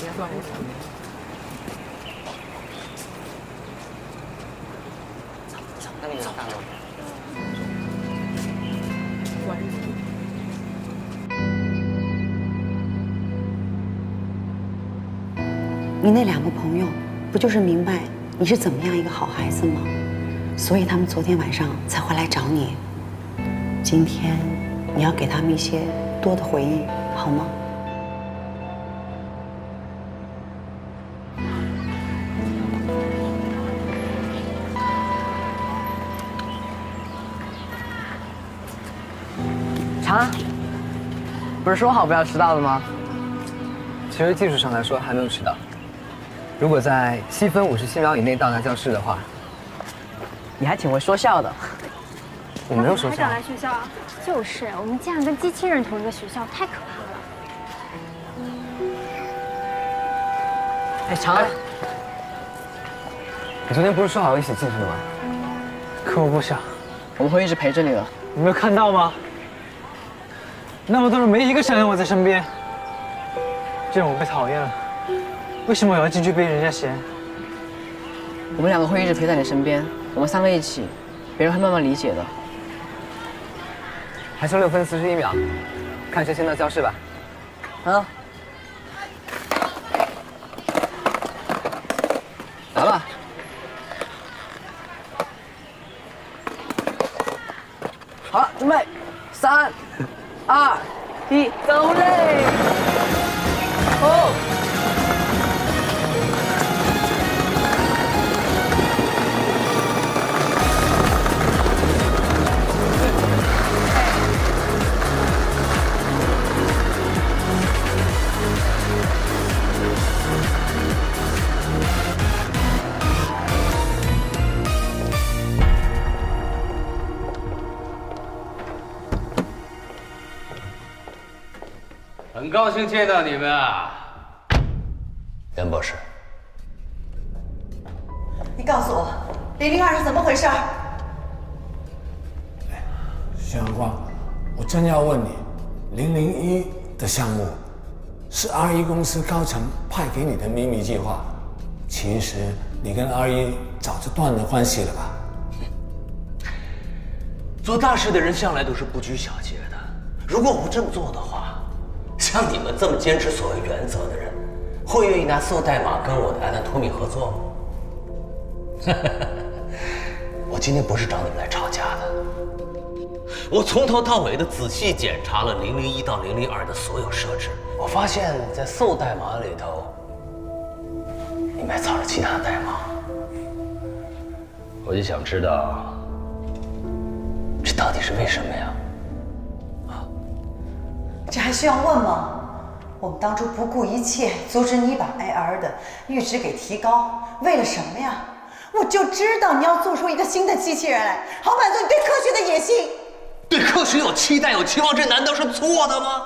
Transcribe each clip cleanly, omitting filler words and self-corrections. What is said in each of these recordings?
应该算是前面。那你上楼。关系。你那两个朋友不就是明白你是怎么样一个好孩子吗？所以他们昨天晚上才会来找你。今天你要给他们一些多的回忆，好吗？长，不是说好不要迟到的吗？其实技术上来说还没有迟到。如果在7分57秒以内到达教室的话，你还挺会说笑的。我没有说笑。还想来学校啊？就是，我们竟然跟机器人同一个学校，太可怕了。哎，长安，你昨天不是说好一起进去的吗？可我不想。我们会一直陪着你的。你没有看到吗？那么多人没一个想要我在身边，这样我被讨厌了。为什么我要进去被人家嫌？我们两个会一直陪在你身边，我们3个一起，别人会慢慢理解的。还剩6分41秒，看谁先到教室吧。啊，来吧。好了，准备，3、2、1，走嘞！哦。很高兴见到你们啊，袁博士。你告诉我，002是怎么回事？徐阳光，我真要问你，001的项目是R1公司高层派给你的秘密计划，其实你跟R1早就断了关系了吧？做大事的人向来都是不拘小节的，如果我不这么做的话，像你们这么坚持所谓原则的人，会愿意拿搜代码跟我的安娜托米合作吗？我今天不是找你们来吵架的，我从头到尾的仔细检查了001到002的所有设置，我发现，在搜代码里头，你埋藏了其他代码，我就想知道，这到底是为什么呀？这还需要问吗？我们当初不顾一切阻止你把 AR 的阈值给提高，为了什么呀？我就知道你要做出一个新的机器人来，好满足你对科学的野心。对科学有期待、有期望，这难道是错的吗？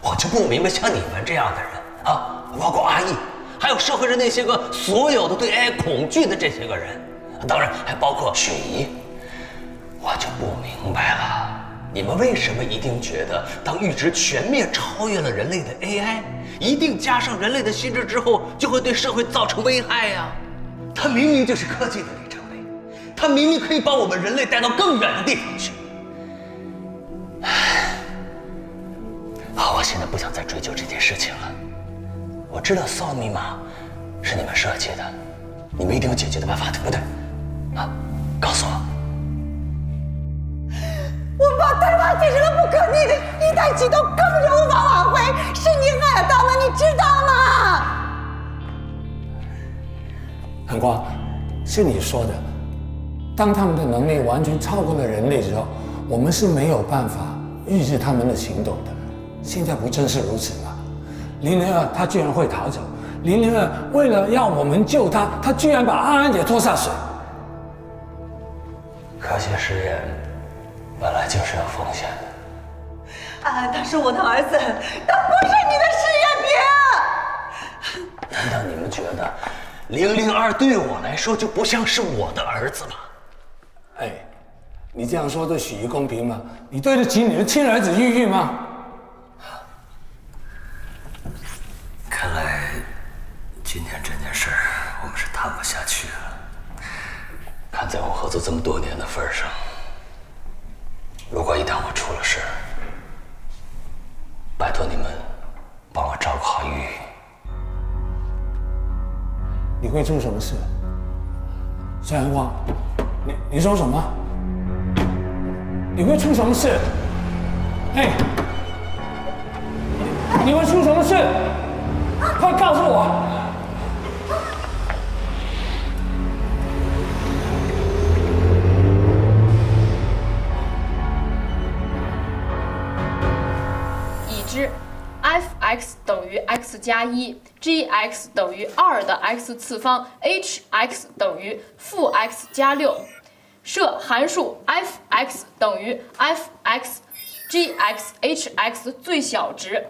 我就不明白，像你们这样的人啊，包括阿义，还有社会上那些个所有的对 AI 恐惧的这些个人，当然还包括雪姨，我就不明白了。你们为什么一定觉得，当阈值全面超越了人类的 AI， 一定加上人类的心智之后，就会对社会造成危害呀？它明明就是科技的里程碑，它明明可以把我们人类带到更远的地方去。好，我现在不想再追究这件事情了。我知道骚密码是你们设计的，你们一定有解决的办法，对不对？啊，告诉我。我们把代码解成了不可逆的一旦启动，根本就无法挽回，是你害了他们，你知道吗？阳光，是你说的，当他们的能力完全超过了人类之后，我们是没有办法预知他们的行动的。现在不正是如此吗？002他居然会逃走，002为了要我们救他，他居然把安安也拖下水。科学实验本来就是有风险的。安安他是我的儿子，他不是你的试验品。难道你们觉得002对我来说就不像是我的儿子吗？哎，你这样说对许姨公平吗？你对得起你的亲儿子玉玉吗？看来合作这么多年的份上，如果一旦我出了事，拜托你们帮我照顾好玉玉。你会出什么事？夏阳光，你说什么？你会出什么事？嘿，你会出什么事？快告诉我！已知 f(x) 等于 x 加1，gx 等于2的 x 次方 ，hx 等于负 x 加6。设函数 f(x) 等于 f(x)gx(hx) 最小值。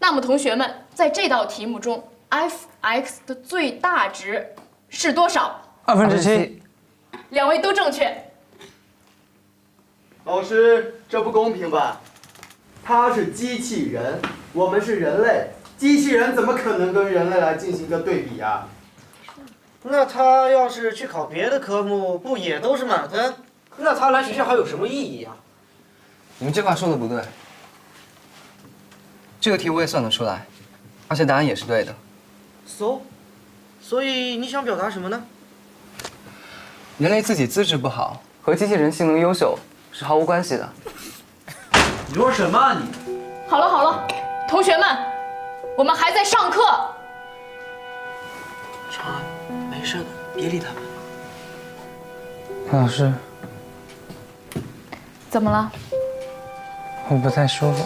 那么同学们，在这道题目中 f(x) 的最大值是多少7/2。两位都正确。老师，这不公平吧？他是机器人，我们是人类，机器人怎么可能跟人类来进行一个对比啊？那他要是去考别的科目，不也都是满分？那他来学校还有什么意义啊？你们这话说的不对。这个题我也算得出来，而且答案也是对的。所以你想表达什么呢？人类自己资质不好和机器人性能优秀是毫无关系的。你说什么啊你？好了好了，同学们，我们还在上课。长安，没事的，别理他们。老师，怎么了？我不太舒服，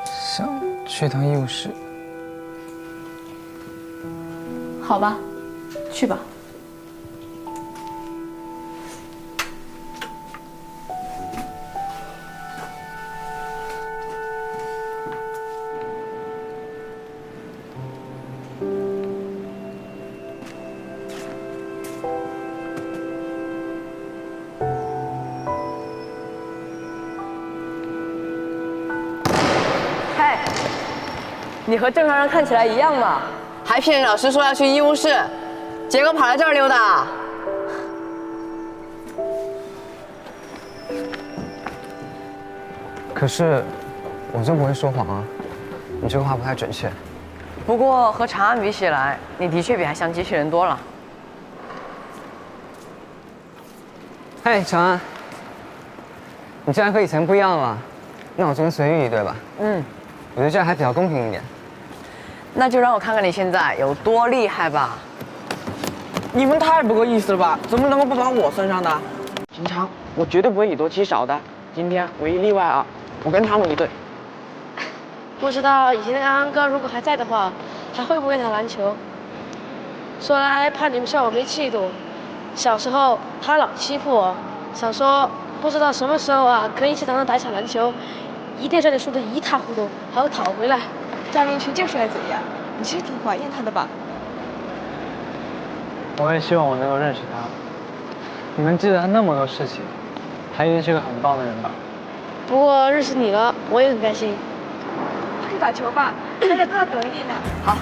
想去趟医务室。好吧，去吧。嘿，你和正常人看起来一样嘛，还骗老师说要去医务室，结果跑来这儿溜达。可是，我真不会说谎啊，你这个话不太准确。不过和长安比起来，你的确比还像机器人多了。嘿，长安，你既然和以前不一样了，那我就跟随玉对吧？嗯，我觉得这样还比较公平一点。那就让我看看你现在有多厉害吧。你们太不够意思了吧？怎么能够不把我算上的？经常，我绝对不会以多欺少的。今天唯一例外啊，我跟汤姆一队。不知道以前的安安哥如果还在的话，还会不会打篮球？说来怕你们笑我没气度，小时候他老欺负我，想说不知道什么时候啊可以一起堂上打一场篮球，一定让你输得一塌糊涂，还要讨回来。张明群就是爱这样，你其实挺怀念他的吧？我也希望我能够认识他。你们记得他那么多事情，他一定是个很棒的人吧？不过认识你了，我也很开心。去打球吧，大家都要得力呢。好。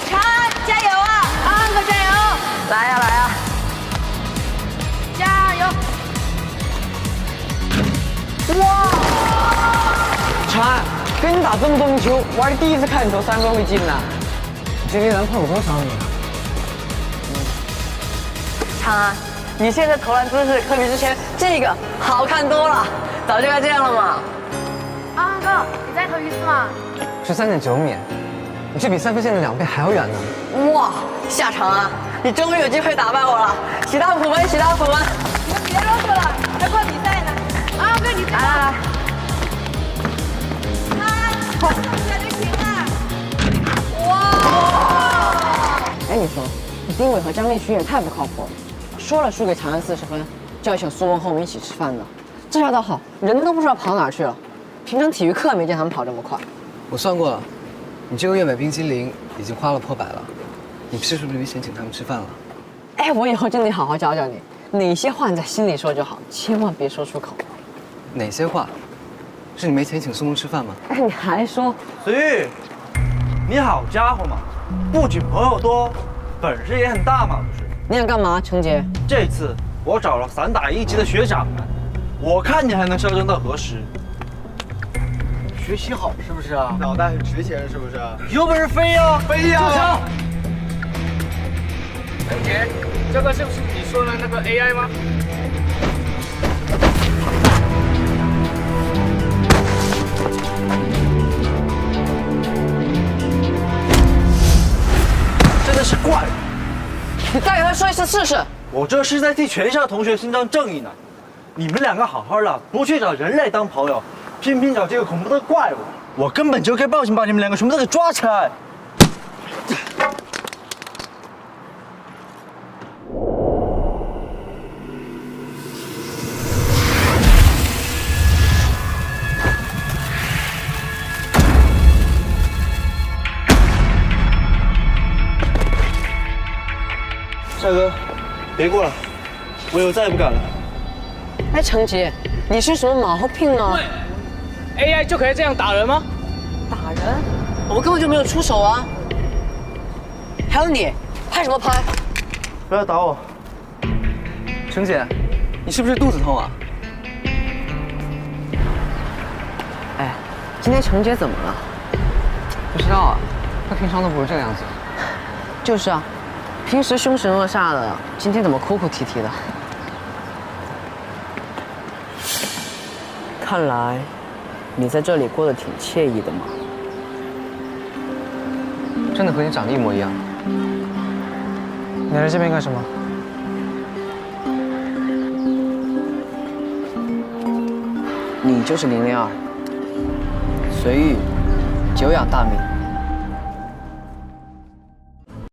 长安加油啊！安安哥加油！来呀来呀！加油！哇！长安，跟你打这么多年球，我还是第一次看你投3分会进呢。你这个篮筐有多少米啊？长安，你现在投篮姿势可比之前这个好看多了，早就该这样了嘛。安安哥，你再投一次嘛13.9米，你这比3分线的2倍还要远呢。哇，夏长安，你终于有机会打败我了！喜大普文，喜大普文！你们别啰嗦了，还快比赛呢。安安哥，你最来。好，下就行了。哇！哎，你说，丁伟和张立群也太不靠谱了。说了输给长安40分，就要请苏文和我们一起吃饭的。这下倒好，人都不知道跑哪儿去了。平常体育课没见他们跑这么快。我算过了，你这个月买冰激凌已经花了破100了，你是不是没钱请他们吃饭了？哎，我以后真得好好教教你，哪些话你在心里说就好，千万别说出口。哪些话？是你没钱请苏萌吃饭吗？哎，你还说？随玉，你好家伙嘛，不仅朋友多，本事也很大嘛，不是？你想干嘛，程杰？这次我找了散打1级的学长们，我看你还能嚣张到何时？学习好是不是啊？脑袋很值钱是不是？有本事飞呀！飞呀！住手！程杰，这个是不是你说的那个 AI 吗？真的是怪物！你再给他说一次试试。我这是在替全校同学伸张正义呢。你们两个好好的，不去找人类当朋友，偏偏找这个恐怖的怪物，我根本就该报警把你们两个全部都给抓起来。帅哥，别过了，我以后再也不敢了。哎，程杰，你是什么毛病啊？AI 就可以这样打人吗？打人？我们根本就没有出手啊！还有你，拍什么拍？不要打我！程姐，你是不是肚子痛啊？哎，今天程杰怎么了？不知道啊，他平常都不是这个样子。就是啊，平时凶神恶煞的，今天怎么哭哭啼啼的？看来你在这里过得挺惬意的嘛。真的和你长得一模一样。你来这边干什么？你就是002，随遇，久仰大名。